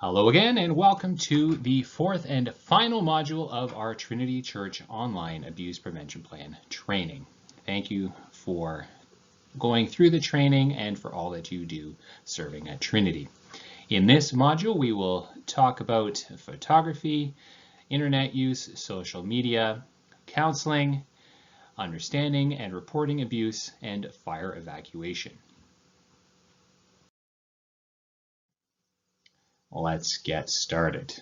Hello again, and welcome to the fourth and final module of our Trinity Church Online Abuse Prevention Plan training. Thank you for going through the training and for all that you do serving at Trinity. In this module, we will talk about photography, internet use, social media, counseling, understanding and reporting abuse, and fire evacuation. Let's get started.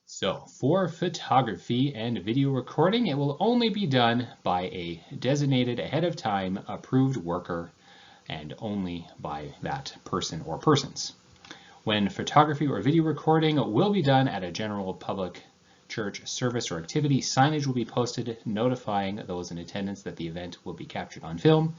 So for photography and video recording, it will only be done by a designated ahead of time approved worker and only by that person or persons. When photography or video recording will be done at a general public church service or activity, signage will be posted notifying those in attendance that the event will be captured on film.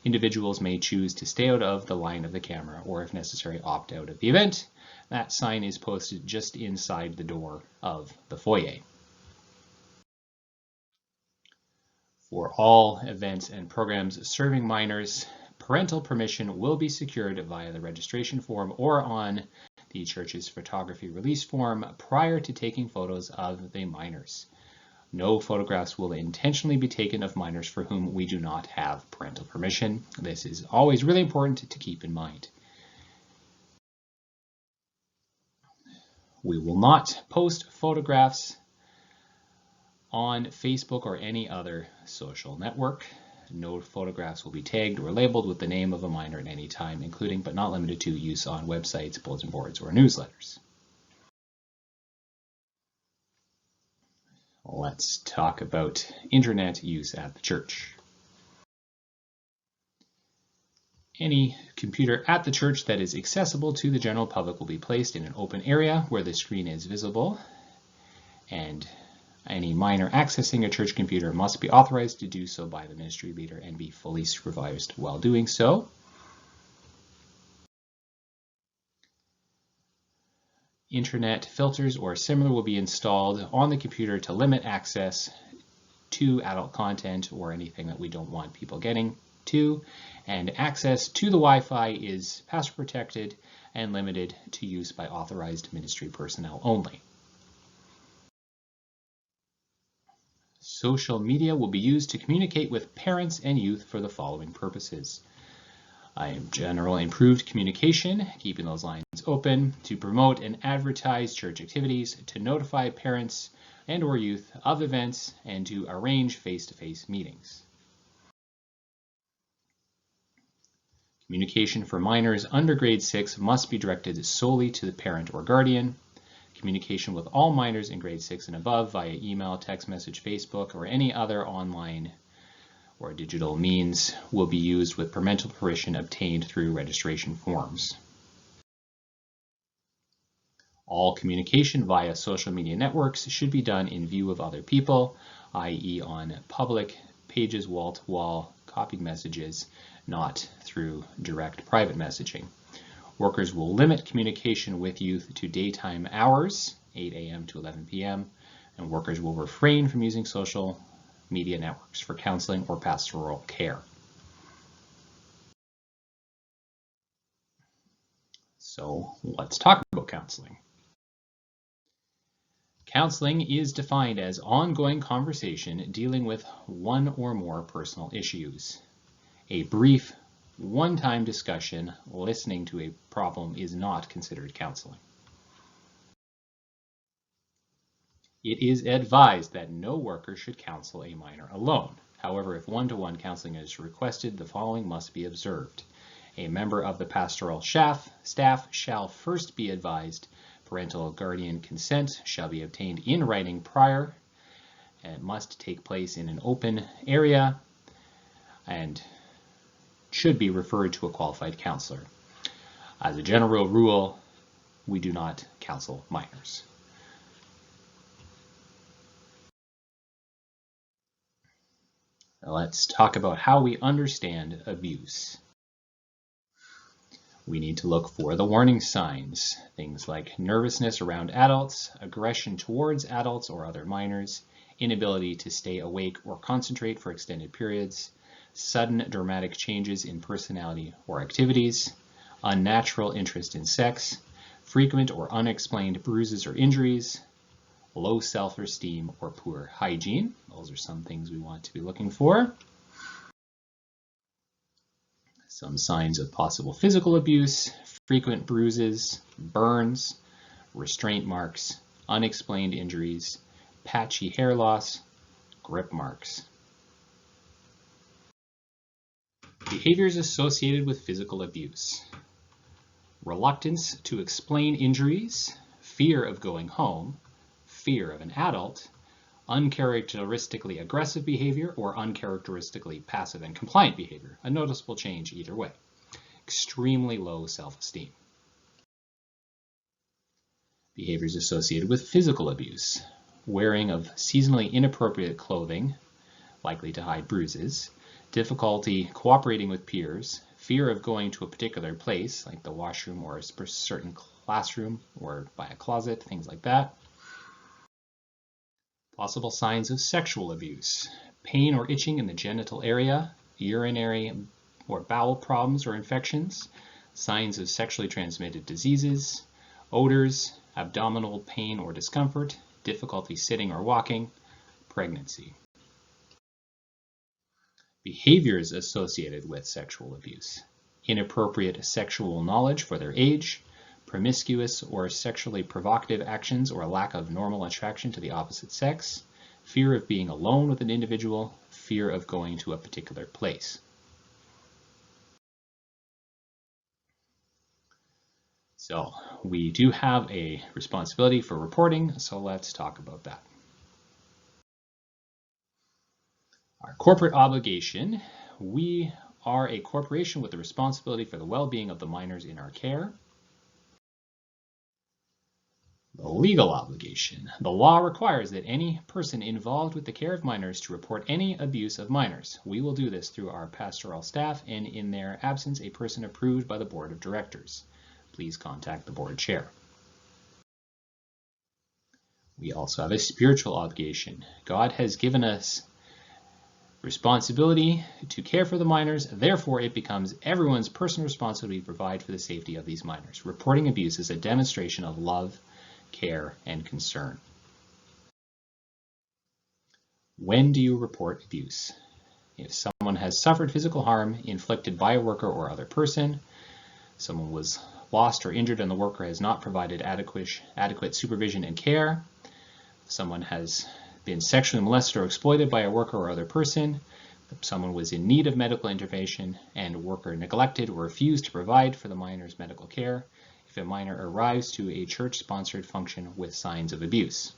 Individuals may choose to stay out of the line of the camera or, if necessary, opt out of the event. That sign is posted just inside the door of the foyer. For all events and programs serving minors, parental permission will be secured via the registration form or on the church's photography release form prior to taking photos of the minors. No photographs will intentionally be taken of minors for whom we do not have parental permission. This is always really important to keep in mind. We will not post photographs on Facebook or any other social network. No photographs will be tagged or labeled with the name of a minor at any time, including but not limited to use on websites, bulletin boards, or newsletters. Let's talk about internet use at the church. Any computer at the church that is accessible to the general public will be placed in an open area where the screen is visible, and any minor accessing a church computer must be authorized to do so by the ministry leader and be fully supervised while doing so. Internet filters or similar will be installed on the computer to limit access to adult content or anything that we don't want people getting to, and access to the Wi-Fi is password protected and limited to use by authorized ministry personnel only. Social media will be used to communicate with parents and youth for the following purposes. General improved communication, keeping those lines open, to promote and advertise church activities, to notify parents and or youth of events, and to arrange face-to-face meetings. Communication for minors under grade 6 must be directed solely to the parent or guardian. Communication with all minors in grade 6 and above via email, text message, Facebook, or any other online or digital means will be used with parental permission obtained through registration forms. All communication via social media networks should be done in view of other people, i.e. on public pages, wall-to-wall, copied messages, not through direct private messaging. Workers will limit communication with youth to daytime hours, 8 a.m. to 11 p.m., and workers will refrain from using social media networks for counseling or pastoral care. So let's talk about counseling. Counseling is defined as ongoing conversation dealing with one or more personal issues. A brief, one-time discussion listening to a problem is not considered counseling. It is advised that no worker should counsel a minor alone. However, if one-to-one counseling is requested, the following must be observed. A member of the pastoral staff shall first be advised. Parental guardian consent shall be obtained in writing prior. It must take place in an open area and should be referred to a qualified counselor. As a general rule, we do not counsel minors. Let's talk about how we understand abuse. We need to look for the warning signs, things like nervousness around adults, aggression towards adults or other minors, inability to stay awake or concentrate for extended periods, sudden dramatic changes in personality or activities, unnatural interest in sex, frequent or unexplained bruises or injuries, low self-esteem, or poor hygiene. Those are some things we want to be looking for. Some signs of possible physical abuse: frequent bruises, burns, restraint marks, unexplained injuries, patchy hair loss, grip marks. Behaviors associated with physical abuse: reluctance to explain injuries, fear of going home, fear of an adult, uncharacteristically aggressive behavior, or uncharacteristically passive and compliant behavior. A noticeable change either way. Extremely low self-esteem. Behaviors associated with physical abuse: wearing of seasonally inappropriate clothing, likely to hide bruises, difficulty cooperating with peers, fear of going to a particular place, like the washroom or a certain classroom or by a closet, things like that. Possible signs of sexual abuse: pain or itching in the genital area, urinary or bowel problems or infections, signs of sexually transmitted diseases, odors, abdominal pain or discomfort, difficulty sitting or walking, pregnancy. Behaviors associated with sexual abuse: inappropriate sexual knowledge for their age, promiscuous or sexually provocative actions or lack of normal attraction to the opposite sex, fear of being alone with an individual, fear of going to a particular place. So we do have a responsibility for reporting, so let's talk about that. Our corporate obligation: we are a corporation with the responsibility for the well-being of the minors in our care. The legal obligation: the law requires that any person involved with the care of minors to report any abuse of minors. We will do this through our pastoral staff and, in their absence, a person approved by the board of directors. Please contact the board chair. We also have a spiritual obligation. God has given us responsibility to care for the minors, therefore it becomes everyone's personal responsibility to provide for the safety of these minors. Reporting abuse is a demonstration of love, care, and concern. When do you report abuse? If someone has suffered physical harm inflicted by a worker or other person, someone was lost or injured and the worker has not provided adequate supervision and care, someone has been sexually molested or exploited by a worker or other person, someone was in need of medical intervention and a worker neglected or refused to provide for the minor's medical care, if a minor arrives to a church-sponsored function with signs of abuse.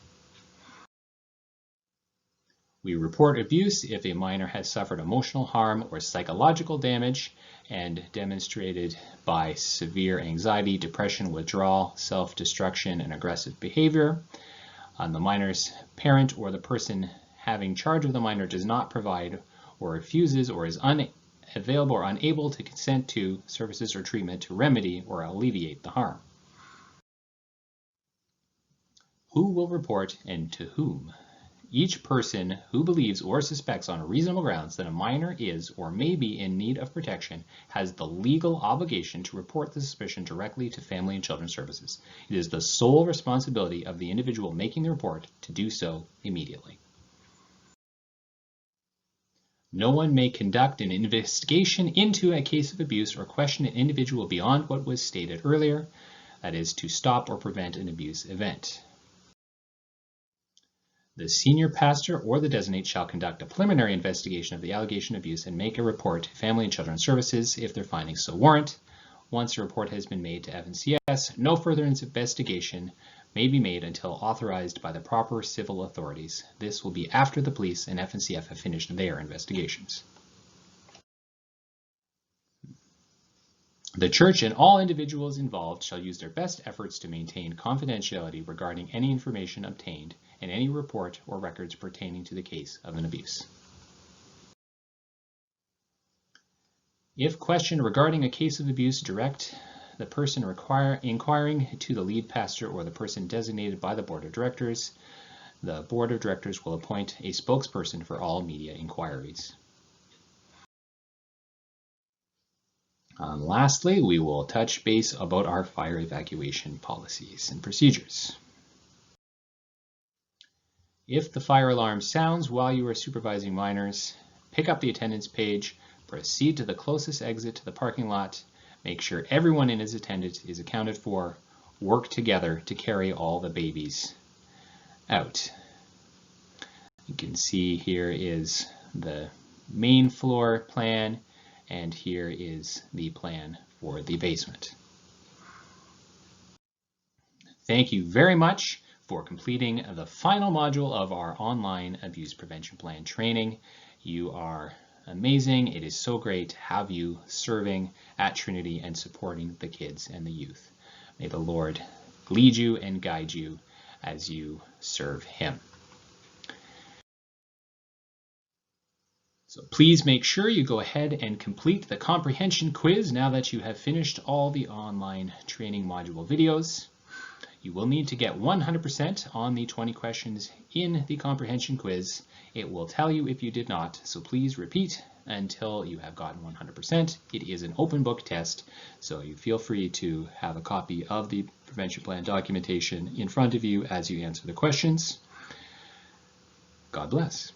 We report abuse if a minor has suffered emotional harm or psychological damage and demonstrated by severe anxiety, depression, withdrawal, self-destruction, and aggressive behavior. The minor's parent or the person having charge of the minor does not provide or refuses or is unavailable or unable to consent to services or treatment to remedy or alleviate the harm. Who will report and to whom? Each person who believes or suspects on reasonable grounds that a minor is or may be in need of protection has the legal obligation to report the suspicion directly to Family and Children's Services. It is the sole responsibility of the individual making the report to do so immediately. No one may conduct an investigation into a case of abuse or question an individual beyond what was stated earlier, that is, to stop or prevent an abuse event. The senior pastor or the designate shall conduct a preliminary investigation of the allegation of abuse and make a report to Family and Children's Services if their findings so warrant. Once a report has been made to FNCS, no further investigation may be made until authorized by the proper civil authorities. This will be after the police and FNCF have finished their investigations. The church and all individuals involved shall use their best efforts to maintain confidentiality regarding any information obtained and any report or records pertaining to the case of an abuse. If questioned regarding a case of abuse, direct the person inquiring to the lead pastor or the person designated by the board of directors. The board of directors will appoint a spokesperson for all media inquiries. Lastly, we will touch base about our fire evacuation policies and procedures. If the fire alarm sounds while you are supervising minors, pick up the attendance page, proceed to the closest exit to the parking lot, make sure everyone in his attendance is accounted for, work together to carry all the babies out. You can see here is the main floor plan, and here is the plan for the basement. Thank you very much for completing the final module of our online abuse prevention plan training. You are amazing. It is so great to have you serving at Trinity and supporting the kids and the youth. May the Lord lead you and guide you as you serve Him. So please make sure you go ahead and complete the comprehension quiz now that you have finished all the online training module videos. You will need to get 100% on the 20 questions in the comprehension quiz. It will tell you if you did not, so please repeat until you have gotten 100%. It is an open book test, so you feel free to have a copy of the prevention plan documentation in front of you as you answer the questions. God bless.